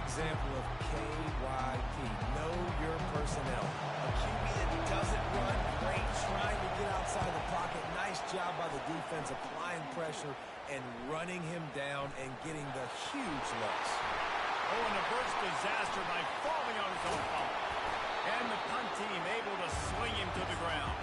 example of KYP. Know your personnel. A QB that doesn't run great, trying to get outside the pocket. Nice job by the defense applying pressure and running him down and getting the huge loss. Oh, and a burst disaster by falling on his own fault. And the punt team able to swing him to the ground.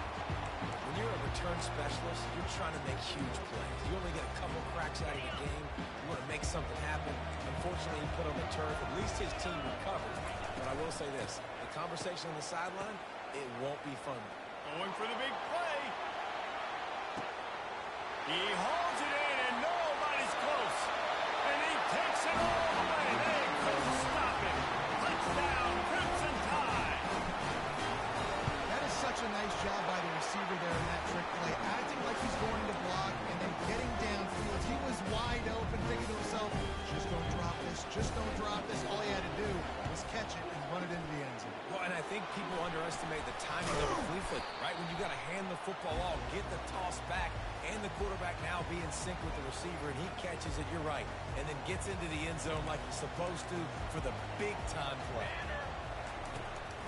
When you're a return specialist, you're trying to make huge plays. You only get a couple cracks out of the game. You want to make something happen. Unfortunately, he put on the turf. At least his team recovered. But I will say this, the conversation on the sideline, it won't be fun. Going for the big play. He hauls it in, and nobody's close. And he takes it all the way. They couldn't stop him. Touchdown, Crimson Tide. That is such a nice job by the receiver there in that trick play, acting like he's going to block and then getting downfield. He was wide open, thinking to himself, just don't drop this, just don't drop this. All he had to do was catch it and run it into the end zone. Well, and I think people underestimate the timing of a flea flicker, right? When you got to hand the football off, get the toss back, and the quarterback now be in sync with the receiver, and he catches it, you're right, and then gets into the end zone like he's supposed to for the big-time play.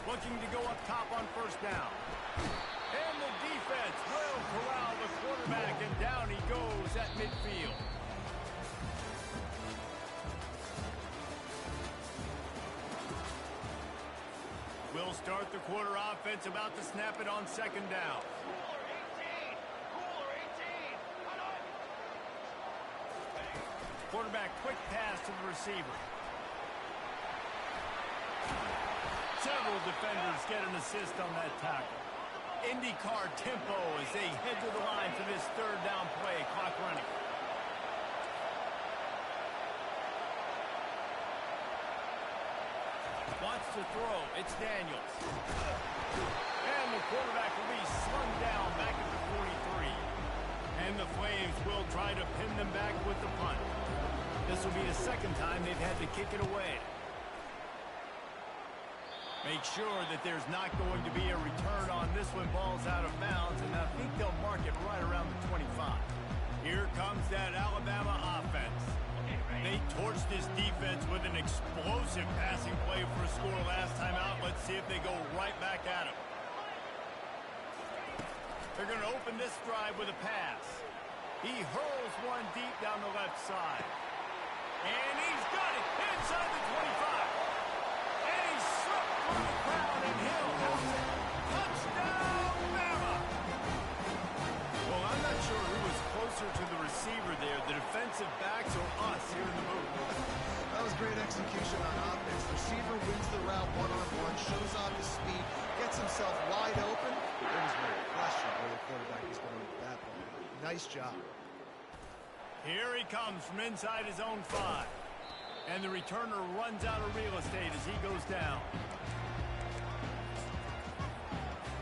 Looking to go up top on first down. And the defense will corral the quarterback, and down he goes at midfield. We'll start the quarter offense, about to snap it on second down. Quarterback quick pass to the receiver. Several defenders get an assist on that tackle. IndyCar tempo as they head to the line for this third down play. Clock running. Wants to throw. It's Daniels. And the quarterback will be slung down back at the 43. And the Flames will try to pin them back with the punt. This will be the second time they've had to kick it away. Make sure that there's not going to be a return on this when ball's out of bounds, and I think they'll mark it right around the 25. Here comes that Alabama offense. They torched this defense with an explosive passing play for a score last time out. Let's see if they go right back at him. They're going to open this drive with a pass. He hurls one deep down the left side. And he's got it inside the 25. And he's slipped through the crowd, and he'll have it. Touchdown, Bama! Well, I'm not sure who was closer to the receiver there, the defensive backs or us here in the booth. That was great execution on offense. Receiver wins the route one-on-one, shows off his speed, gets himself wide open. There was no question where the quarterback was going with that ball. Nice job. Here he comes from inside his own 5. And the returner runs out of real estate as he goes down.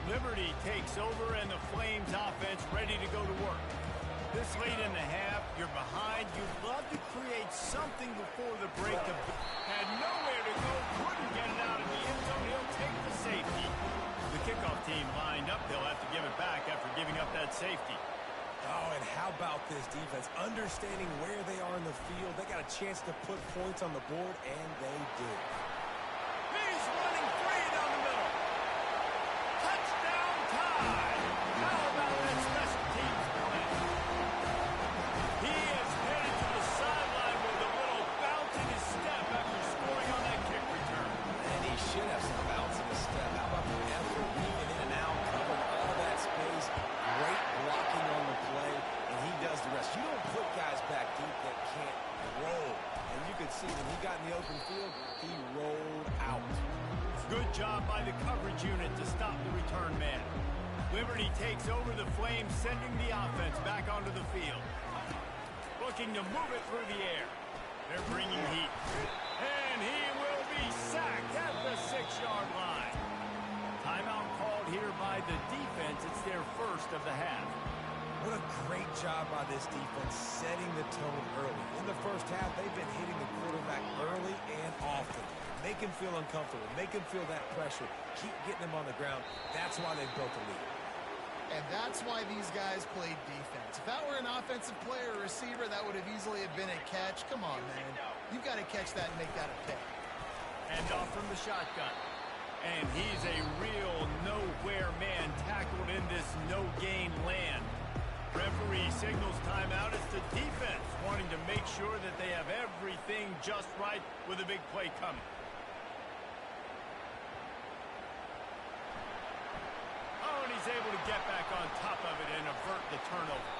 Liberty takes over, and the Flames offense ready to go to work. This late in the half, you're behind. You'd love to create something before the break. Had nowhere to go, couldn't get it out of the end zone. He'll take the safety. The kickoff team lined up. They'll have to give it back after giving up that safety. Oh, and how about this defense? Understanding where they are in the field. They got a chance to put points on the board, and they did. He's running free down the middle. Touchdown Tide. How about that special teams play? He is headed to the sideline with a little bounce in his step after scoring on that kick return. And he should have some bounce in his step. How about the effort, weaving in and out, covering all that space. Great blocking on the play, and he does the rest. You don't put guys back deep that can't roll. And you could see when he got in the open field, he rolled out. Good job by the coverage unit to stop the return man. Liberty takes over the Flames, sending the offense back onto the field. Looking to move it through the air. They're bringing heat. And he will be sacked at the 6-yard line. Timeout called here by the defense. It's their first of the half. What a great job by this defense setting the tone early. In the first half, they've been hitting the quarterback early and often. Make him feel uncomfortable. Make him feel that pressure. Keep getting him on the ground. That's why they've built the lead. And that's why these guys played defense. If that were an offensive player or receiver, that would have easily have been a catch. Come on, man. You've got to catch that and make that a pick. Hand off from the shotgun. And he's a real nowhere man tackled in this no-gain land. Referee signals timeout. It's the defense wanting to make sure that they have everything just right with a big play coming. Oh, and he's able to get back on top of it and avert the turnover.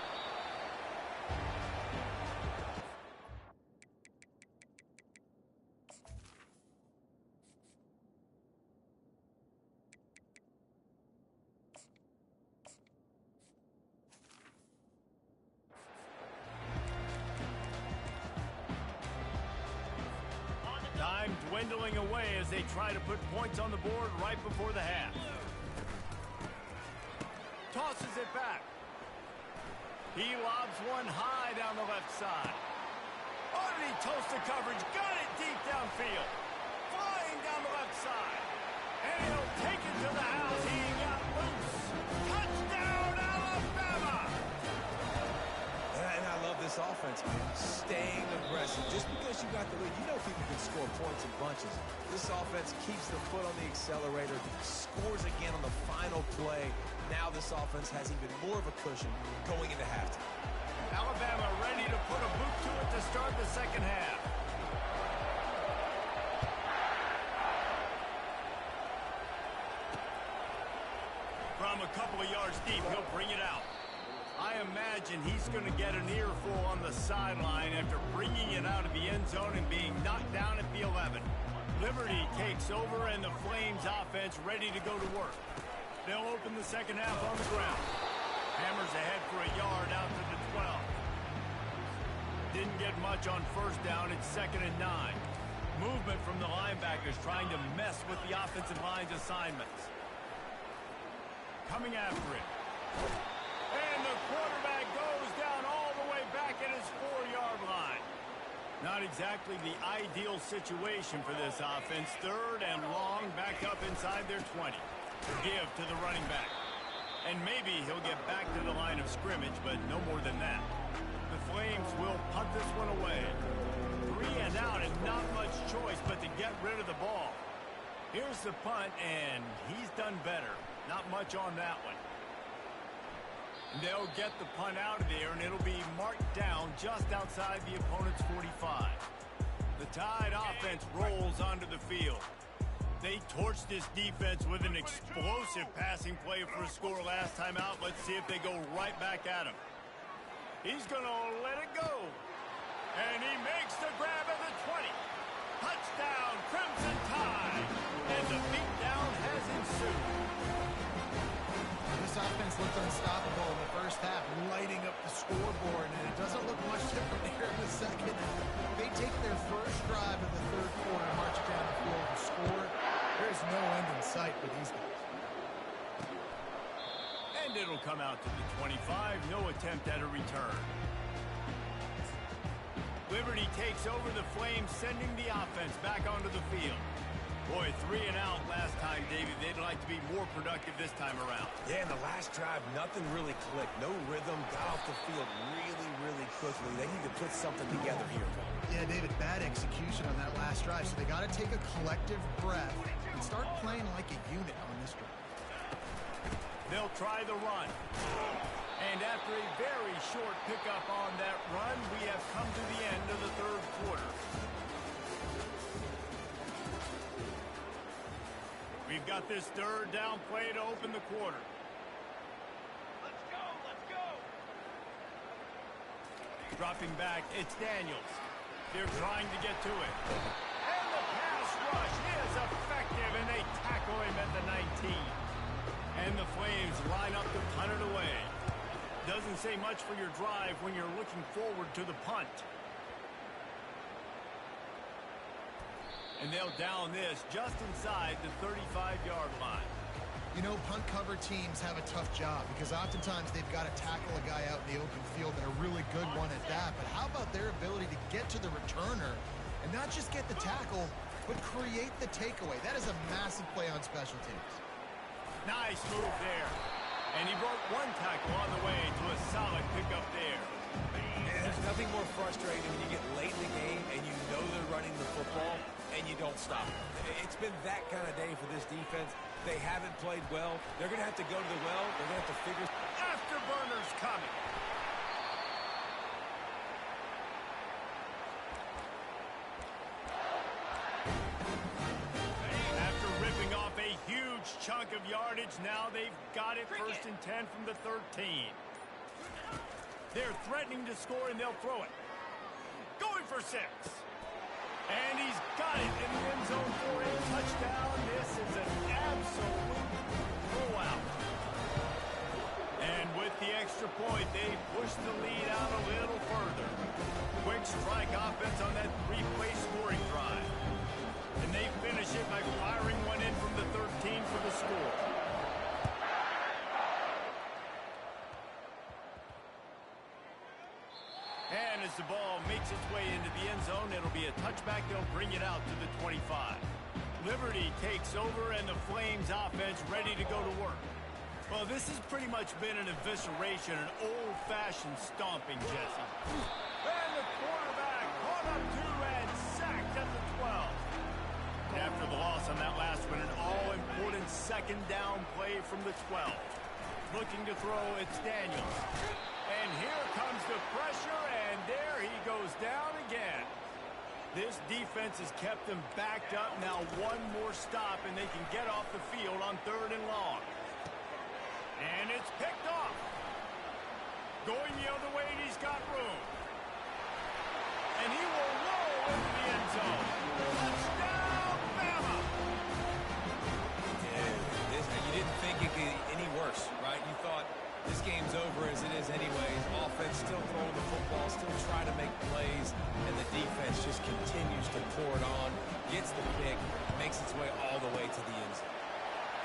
Time dwindling away as they try to put points on the board right before the half. Tosses it back. He lobs one high down the left side. Oh, and he toasts the coverage. Got it deep downfield. Flying down the left side. And he'll take it to the house. He got loose. Touchdown, Alabama! And I love this offense, man. Staying aggressive. Just because you got the lead, you know people can score points in bunches. This offense keeps the foot on the accelerator, scores again on the final play. Now this offense has even more of a cushion going into halftime. Alabama ready to put a boot to it to start the second half. From a couple of yards deep, he'll bring it out. I imagine he's going to get an earful on the sideline after bringing it out of the end zone and being knocked down at the 11. Liberty takes over and the Flames offense ready to go to work. They'll open the second half on the ground. Hammers ahead for a yard out to the 12. Didn't get much on first down. It's 2nd and 9. Movement from the linebackers trying to mess with the offensive line's assignments. Coming after it. And the quarterback goes down all the way back at his 4-yard line. Not exactly the ideal situation for this offense. 3rd and long, back up inside their 20. Give to the running back. And maybe he'll get back to the line of scrimmage, but no more than that. The Flames will punt this one away. 3 and out and not much choice but to get rid of the ball. Here's the punt, and he's done better. Not much on that one. They'll get the punt out of there, and it'll be marked down just outside the opponent's 45. The Tide offense rolls onto the field. They torched this defense with an explosive passing play for a score last time out. Let's see if they go right back at him. He's going to let it go. And he makes the grab at the 20. Touchdown, Crimson Tide. And the beatdown has ensued. This offense looked unstoppable in the first half, lighting up the scoreboard, and it doesn't look much different here in the second. They take their first drive of the third quarter, march down the field to score. There's no end in sight for these guys. And it'll come out to the 25. No attempt at a return. Liberty takes over the Flames, sending the offense back onto the field. Boy, 3 and out last time, David. They'd like to be more productive this time around. Yeah, in the last drive, nothing really clicked. No rhythm, got off the field really, really quickly. They need to put something together here. Yeah, David, bad execution on that last drive, so they got to take a collective breath and start playing like a unit on this drive. They'll try the run. And after a very short pickup on that run, we have come to the end of the third quarter. We've got this third down play to open the quarter. Let's go, let's go. Dropping back, it's Daniels. They're trying to get to it. And the pass rush is effective, and they tackle him at the 19. And the Flames line up to punt it away. Doesn't say much for your drive when you're looking forward to the punt. And they'll down this just inside the 35-yard line. You know, punt cover teams have a tough job because oftentimes they've got to tackle a guy out in the open field, and a really good one at that. But how about their ability to get to the returner and not just get the tackle, but create the takeaway? That is a massive play on special teams. Nice move there. And he broke one tackle on the way to a solid pickup there. And there's nothing more frustrating when you get late in the game and you know they're running the football and you don't stop them. It's been that kind of day for this defense. They haven't played well. They're going to have to go to the well. They're going to have to figure... Afterburners coming. After ripping off a huge chunk of yardage, now they've got it 1st and 10 from the 13. They're threatening to score, and they'll throw it. Going for 6. And he's got it in the end zone for a touchdown. This is an absolute blowout. And with the extra point, they push the lead out a little further. Quick strike offense on that 3-play scoring drive. And they finish it by firing one in from the 13 for the score. And as the ball makes its way into the end zone, it'll be a touchback. They'll bring it out to the 25. Liberty takes over, and the Flames offense ready to go to work. Well, this has pretty much been an evisceration, an old-fashioned stomping, Jesse. And the quarterback caught up to and sacked at the 12. And after the loss on that last one, an all-important second down play from the 12. Looking to throw, it's Daniels. And here comes the pressure, and there he goes down again. This defense has kept them backed up. Now one more stop, and they can get off the field on 3rd and long. And it's picked off. Going the other way, and he's got room. And he will roll into the end zone. Touchdown, Bama! You didn't think it could get any worse, right? You thought this game's over as it is anyways. Offense still throwing the football, still trying to make plays, and the defense just continues to pour it on, gets the pick, makes its way all the way to the end zone.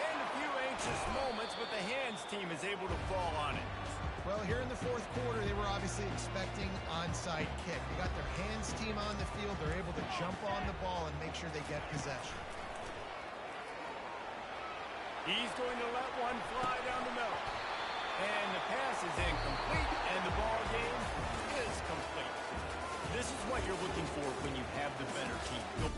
And a few anxious moments, but the hands team is able to fall on it. Well, here in the 4th quarter, they were obviously expecting onside kick. They got their hands team on the field. They're able to jump on the ball and make sure they get possession. He's going to let one fly down the middle. And the pass is incomplete, and the ball game is complete. This is what you're looking for when you have the better team.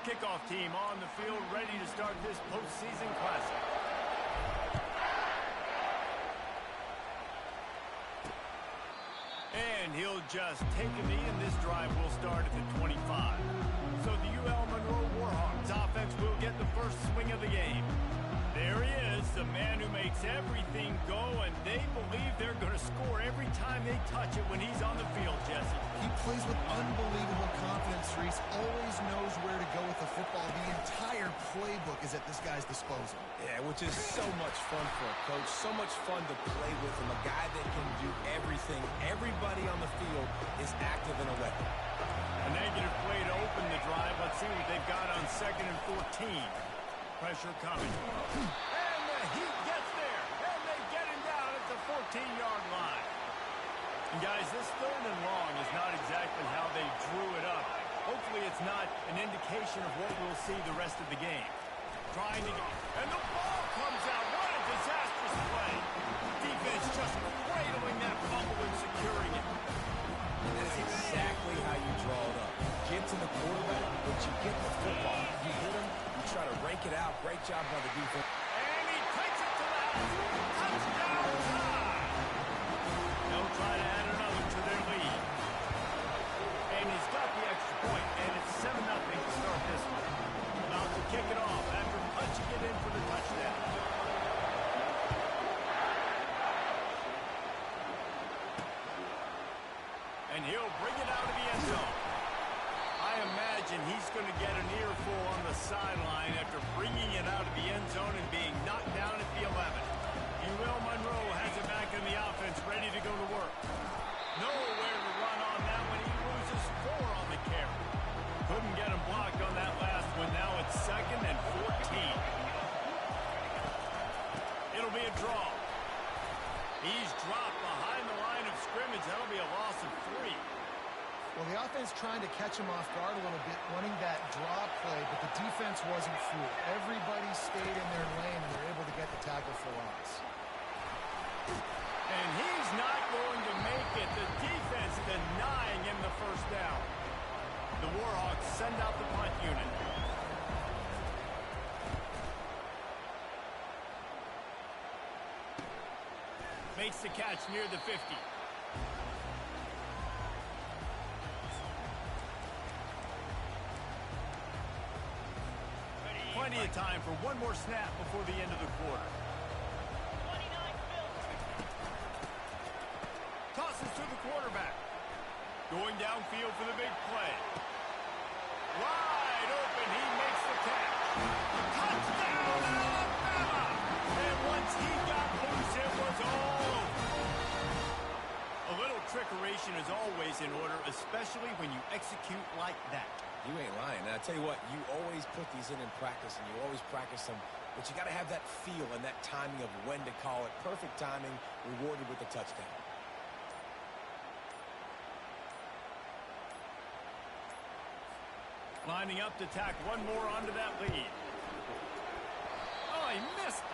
Kickoff team on the field, ready to start this postseason classic. And he'll just take a knee, and this drive will start at the 25. So the UL Monroe Warhawks offense will get the first swing of the game. There he is, the man who makes everything go, and they believe they're going to score every time they touch it when he's on the field, Jesse. He plays with unbelievable confidence, Reese. Always knows where to go with the football. The entire playbook is at this guy's disposal. Yeah, which is so much fun for a coach. So much fun to play with him. A guy that can do everything. Everybody on the field is active and a weapon. A negative play to open the drive. Let's see what they've got on 2nd and 14. Pressure coming. And the Heat gets there. And they get him down at the 14-yard line. And guys, this 3rd and long is not exactly how they drew it up. Hopefully it's not an indication of what we'll see the rest of the game. Trying to get... And the ball comes out draw. He's dropped behind the line of scrimmage. That'll be a loss of 3. Well, the offense trying to catch him off guard a little bit, running that draw play, but the defense wasn't fooled. Everybody stayed in their lane, and they're able to get the tackle for loss. And he's not going to make it. The defense denying him the first down. The Warhawks send out the punt unit. Makes the catch near the 50. Plenty of time for one more snap before the end of the quarter. Tosses to the quarterback. Going downfield for the big play. Wide open, he makes the catch. Touchdown, Alabama! And once he got loose, it was all over. A little trickeration is always in order, especially when you execute like that. You ain't lying. And I tell you what, you always put these in practice, and you always practice them, but you got to have that feel and that timing of when to call it. Perfect timing, rewarded with the touchdown. Lining up to tack one more onto that lead. Oh, he missed it.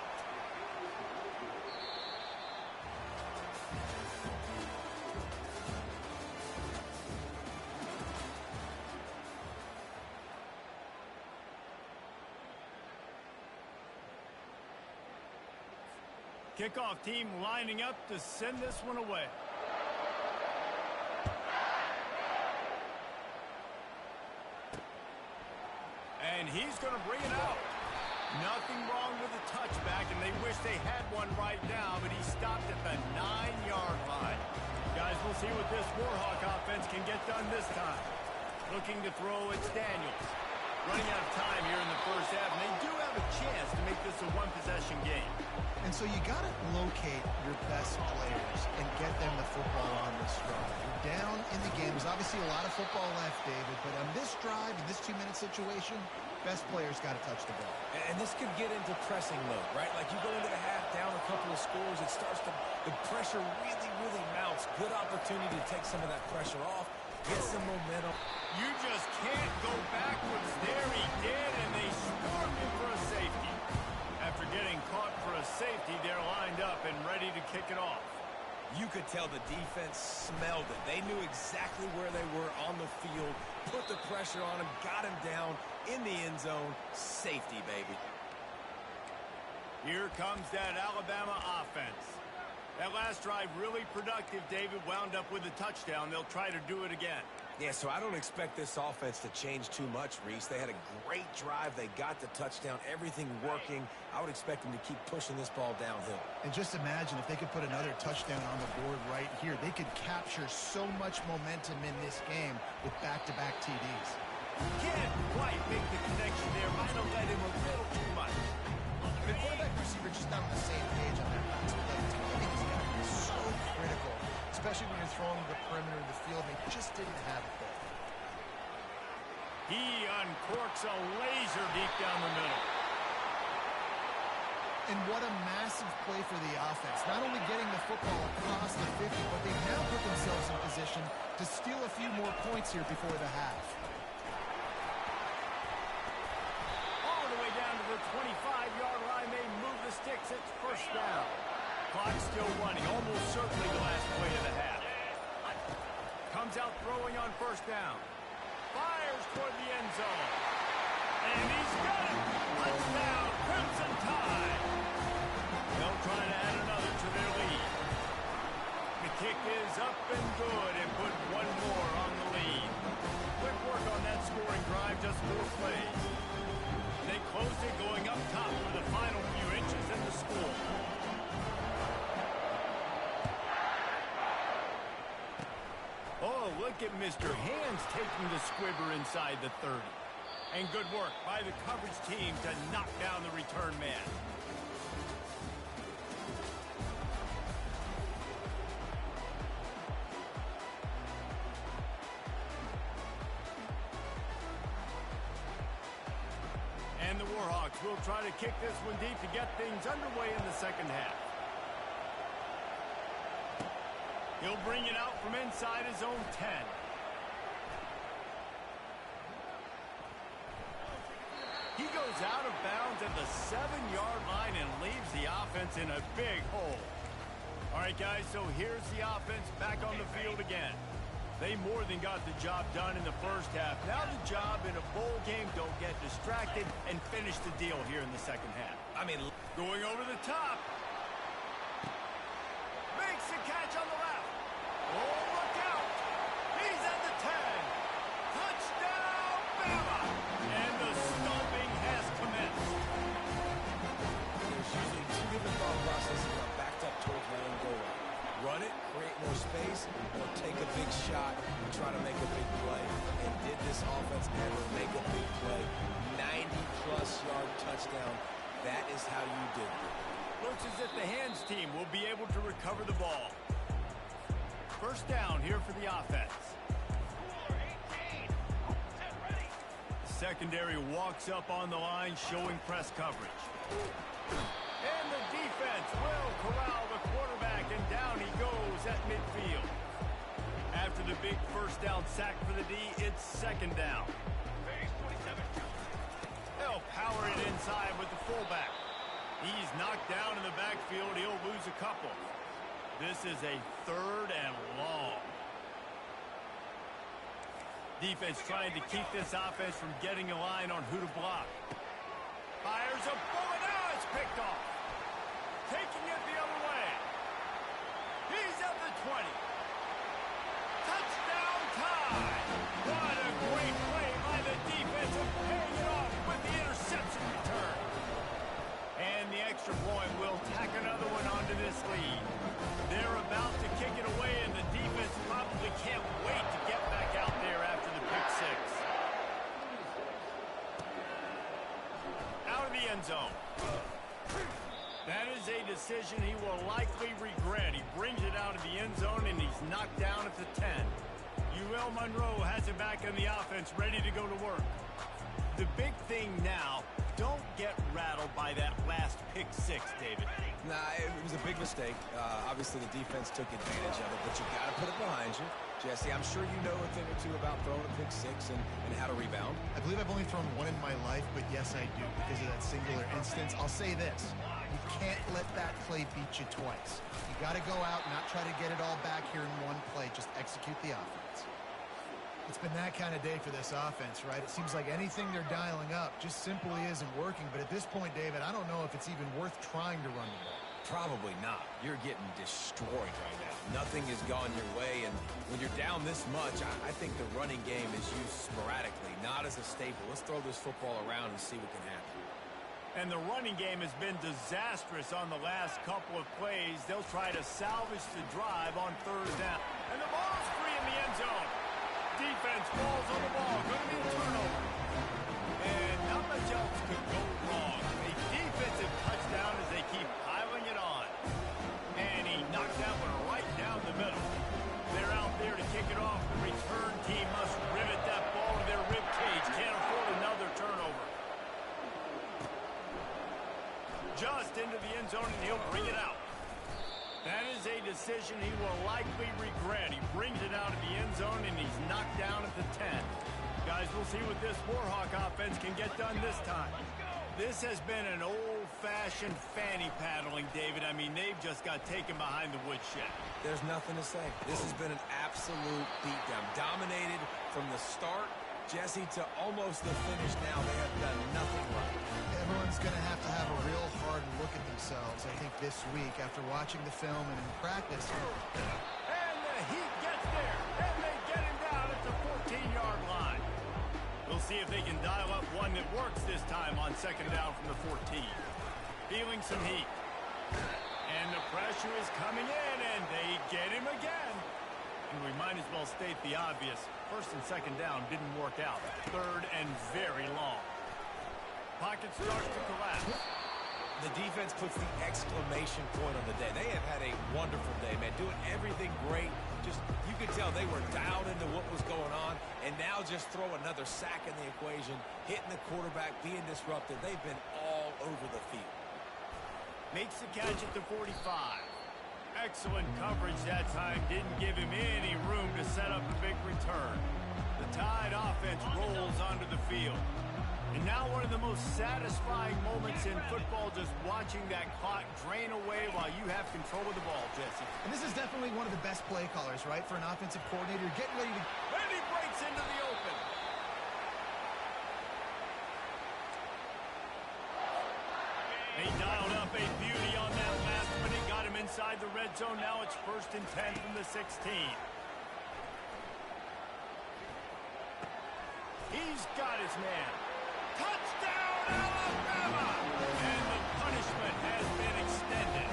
Kickoff team lining up to send this one away. And he's going to bring it out. Nothing wrong with the touchback, and they wish they had one right now, but he stopped at the 9-yard line. Guys, we'll see what this Warhawk offense can get done this time. Looking to throw, it's Daniels. Running out of time here in the first half, and they do have a chance to make this a one-possession game. And so you got to locate your best players and get them the football on this drive. You're down in the game. There's obviously a lot of football left, David, but on this drive, in this 2-minute situation, best players got to touch the ball. And this could get into pressing mode, right? Like you go into the half down a couple of scores, it starts to, the pressure really, really mounts. Good opportunity to take some of that pressure off, get some momentum. You just can't go backwards there. He did, and they stormed him for a safety. After getting caught for a safety, they're lined up and ready to kick it off. You could tell the defense smelled it. They knew exactly where they were on the field, put the pressure on him, got him down in the end zone. Safety, baby. Here comes that Alabama offense. That last drive really productive. David wound up with a touchdown. They'll try to do it again. Yeah, so I don't expect this offense to change too much, Reese. They had a great drive. They got the touchdown, everything working. I would expect them to keep pushing this ball downhill. And just imagine if they could put another touchdown on the board right here. They could capture so much momentum in this game with back-to-back TDs. Can't quite make the connection there. Might have led him a little too much. The quarterback receiver just not on the same page on that last play. Timing is going to be so critical, especially when you're throwing the perimeter of the field. They just didn't have it there. He uncorks a laser deep down the middle. And what a massive play for the offense. Not only getting the football across the 50, but they've now put themselves in position to steal a few more points here before the half. All the way down to the 25-yard line. They move the sticks. It's first down. Clock still running. Almost certainly the last play of the half. Comes out throwing on first down. Fires toward the end zone. And he's got it. Touchdown, Crimson Tide. They'll try to add another to their lead. The kick is up and good and put one more on the lead. Quick work on that scoring drive, just 4 plays. They closed it going up top for the final few inches in the score. Oh, look at Mr. Hands taking the squibber inside the 30. And good work by the coverage team to knock down the return man. And the Warhawks will try to kick this one deep to get things underway in the second half. He'll bring it out from inside his own 10. He goes out of bounds at the 7-yard line and leaves the offense in a big hole. All right, guys, so here's the offense back on the field again. They more than got the job done in the first half. Now the job in a bowl game, don't get distracted and finish the deal here in the second half. I mean, going over the top. Makes the catch on the left. Oh, look out. He's at the 10. Touchdown, Bama. And the stomping has commenced. there's usually two different thought processes when I'm backed up towards my own goal line. Run it, create more space, or take a big shot and try to make a big play. And did this offense ever make a big play? 90-plus yard touchdown. That is how you did it. Looks as if the hands team will be able to recover the ball. First down here for the offense. Secondary walks up on the line, showing press coverage. And the defense will corral the quarterback, and down he goes at midfield. After the big first down sack for the D, it's second down. They'll power it inside with the fullback. He's knocked down in the backfield. He'll lose a couple. This is a third and long. Defense trying to keep this offense from getting a line on who to block. Fires a bullet. Now it's picked off. Taking it the other way. He's at the 20. Touchdown time. What a great play by the defense of paying it off with the interception return. And the extra point will tack another one onto this lead. They're about to kick it away, and the defense probably can't wait to get back out there after the pick six. Out of the end zone. That is a decision he will likely regret. He brings it out of the end zone, and he's knocked down at the 10. UL Monroe has it back on the offense, ready to go to work. The big thing now, don't get rattled by that last pick six, David. Nah, it was a big mistake. Obviously, the defense took advantage of it, but you got to put it behind you. Jesse, I'm sure you know a thing or two about throwing a pick six and how to rebound. I believe I've only thrown one in my life, but yes, I do because of that singular instance. I'll say this. You can't let that play beat you twice. You got to go out and not try to get it all back here in one play. Just execute the offense. It's been that kind of day for this offense, right? It seems like anything they're dialing up just simply isn't working. But at this point, David, I don't know if it's even worth trying to run the ball. Probably not. You're getting destroyed right now. Nothing has gone your way, and when you're down this much, I think the running game is used sporadically, not as a staple. Let's throw this football around and see what can happen. And the running game has been disastrous on the last couple of plays. They'll try to salvage the drive on third down. And the ball's free in the end zone. Defense falls on the ball. Going to be a turnover. And not much else could go wrong. A defensive touchdown as they keep piling it on. And he knocked that one right down the middle. They're out there to kick it off. The return team must rivet that ball to their rib cage. Can't afford another turnover. Just into the end zone, and he'll bring it out. That is a decision he will likely regret. He brings it out of the end zone, and he's knocked down at the 10. Guys, we'll see what this Warhawk offense can get done this time. This has been an old-fashioned fanny paddling, David. I mean, they've just got taken behind the woodshed. There's nothing to say. This has been an absolute beatdown. Dominated from the start, Jesse, to almost the finish now. They have done nothing right. Everyone's going to have a real hard look at themselves, I think, this week after watching the film and in practice. And the Heat gets there, and they get him down at the 14-yard line. We'll see if they can dial up one that works this time on second down from the 14. Feeling some heat. And the pressure is coming in, and they get him again. And we might as well state the obvious. First and second down didn't work out. Third and very long. Pocket starts to collapse. The defense puts the exclamation point on the day. They have had a wonderful day, man. Doing everything great. Just, you could tell they were dialed into what was going on. And now just throw another sack in the equation. Hitting the quarterback, being disrupted. They've been all over the field. Makes the catch at the 45. Excellent coverage that time. Didn't give him any room to set up a big return. The Tide offense rolls onto the field. And now one of the most satisfying moments in football, just watching that clock drain away while you have control of the ball, Jesse. And this is definitely one of the best play callers, right, for an offensive coordinator. Getting ready to... And he breaks into the open. He dialed up a beauty on that last minute. Got him inside the red zone. Now it's 1st and 10 from the 16. He's got his man. Touchdown, Alabama! And the punishment has been extended.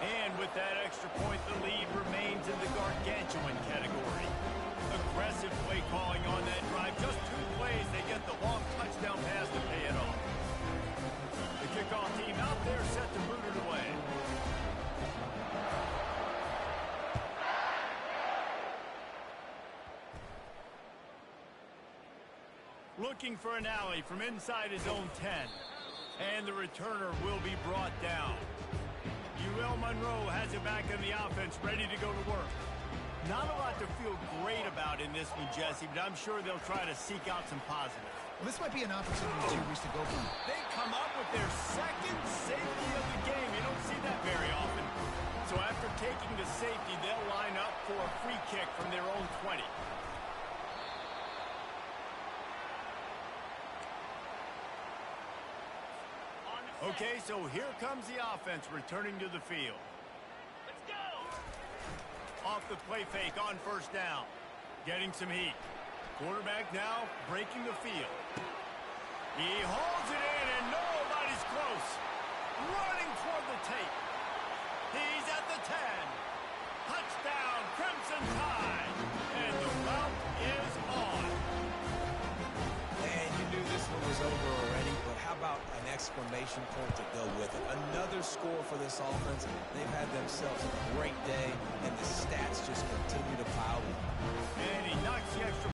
And with that extra point, the lead remains in the gargantuan category. Aggressive play calling on that drive. Just 2 plays, they get the long touchdown pass to pay it off. The kickoff team out there set to boot it away. Looking for an alley from inside his own 10. And the returner will be brought down. UL Monroe has it back in the offense, ready to go to work. Not a lot to feel great about in this one, Jesse, but I'm sure they'll try to seek out some positives. Well, this might be an opportunity to go for it. They come up with their second safety of the game. You don't see that very often. So after taking the safety, they'll line up for a free kick from their own 20. Okay, so here comes the offense returning to the field. Let's go! Off the play fake on 1st down. Getting some heat. Quarterback now breaking the field. He holds it in and nobody's close. Running toward the tape. He's at the 10. Touchdown, Crimson Tide. And the route is on. And you knew this one was over already, but how about an exclamation point to go with it? Another score for this offense. They've had themselves a great day, and the stats just continue to pile up. And he knocks the extra